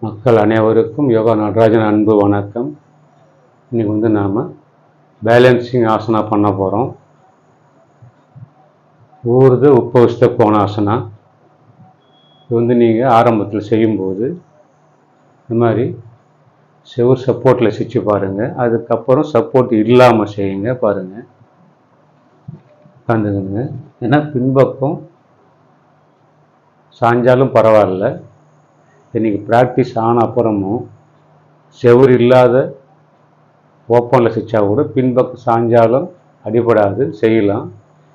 மக்கள் அனைவருக்கும் யோகா நடராஜன் அன்பு வணக்கம். இன்றைக்கி நாம் பேலன்சிங் ஆசனா பண்ண போகிறோம். ஊர்து உப்பவிஷ்ட கோணாசனா. இது நீங்கள் ஆரம்பத்தில் செய்யும்போது இந்த மாதிரி செவுர் சப்போர்ட்டில் செஞ்சு பாருங்கள். அதுக்கப்புறம் சப்போர்ட் இல்லாமல் செய்யுங்க. பாருங்கள், உட்காந்துக்கங்க. ஏன்னா பின்பக்கம் சாஞ்சாலும் பரவாயில்ல. இன்றைக்கி ப்ராக்டிஸ் ஆன அப்புறமும் செவுர் இல்லாத ஓப்பனில் செஞ்சா கூட பின்பக்கம் சாஞ்சாலும் அடிபடாது, செய்யலாம்.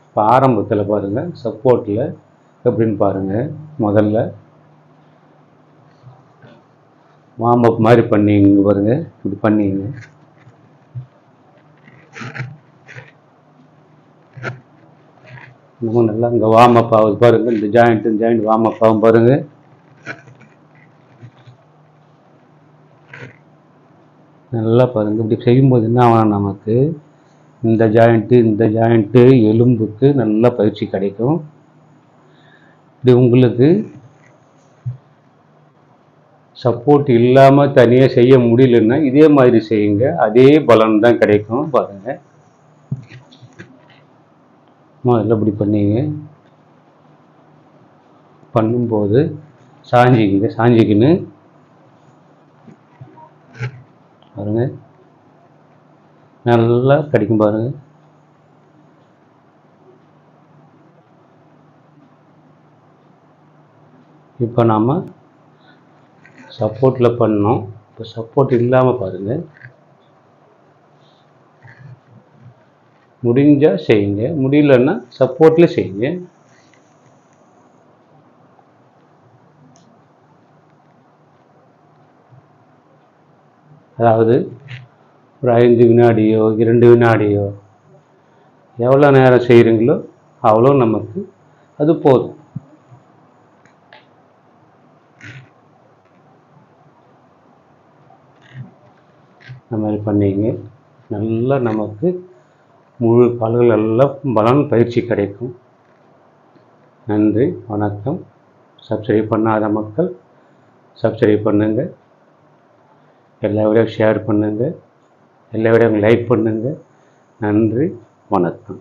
இப்போ ஆரம்பத்தில் பாருங்கள், சப்போர்ட்டில் எப்படின்னு பாருங்கள். முதல்ல வார்ம் அப் மாதிரி பண்ணிங்க பாருங்கள். இப்படி பண்ணிங்க. இன்னும் நல்லா இங்கே வார்ம் அப் ஆகுது பாருங்கள். இந்த ஜாயிண்ட் வார்ம் அப் ஆகும் பாருங்கள். நல்லா பாருங்கள். இப்படி செய்யும்போது என்ன ஆகும், நமக்கு இந்த ஜாயிண்ட்டு எலும்புக்கு நல்ல பயிற்சி கிடைக்கும். இப்படி உங்களுக்கு சப்போர்ட் இல்லாமல் தனியாக செய்ய முடியலன்னா இதே மாதிரி செய்யுங்க. அதே பலன் தான் கிடைக்கும். பாருங்கள், முதல்ல இப்படி பண்ணீங்க. பண்ணும்போது சாஞ்சிக்கின்னு பாருங்க, நல்லா கிடைக்கும் பாருங்க. இப்போ நாம் சப்போர்ட்டில் பண்ணோம். இப்போ சப்போர்ட் இல்லாமல் பாருங்கள். முடிஞ்சால் செய்யுங்க, முடியலன்னா சப்போர்ட்டில் செய்யுங்க. அதாவது ஒரு 5 வினாடியோ 2 வினாடியோ எவ்வளோ நேரம் செய்கிறீங்களோ அவ்வளோ நமக்கு அது போதும். இந்த மாதிரி பண்ணிங்க. நல்லா நமக்கு முழு கால்கள் எல்லாம் பலன் பயிற்சி கிடைக்கும். நன்றி, வணக்கம். சப்ஸ்கிரைப் பண்ணாத மக்கள் சப்ஸ்கிரைப் பண்ணுங்கள். எல்லா வீடியோவும் ஷேர் பண்ணுங்கள். எல்லா வீடியோவும் லைக் பண்ணுங்கள். நன்றி, வணக்கம்.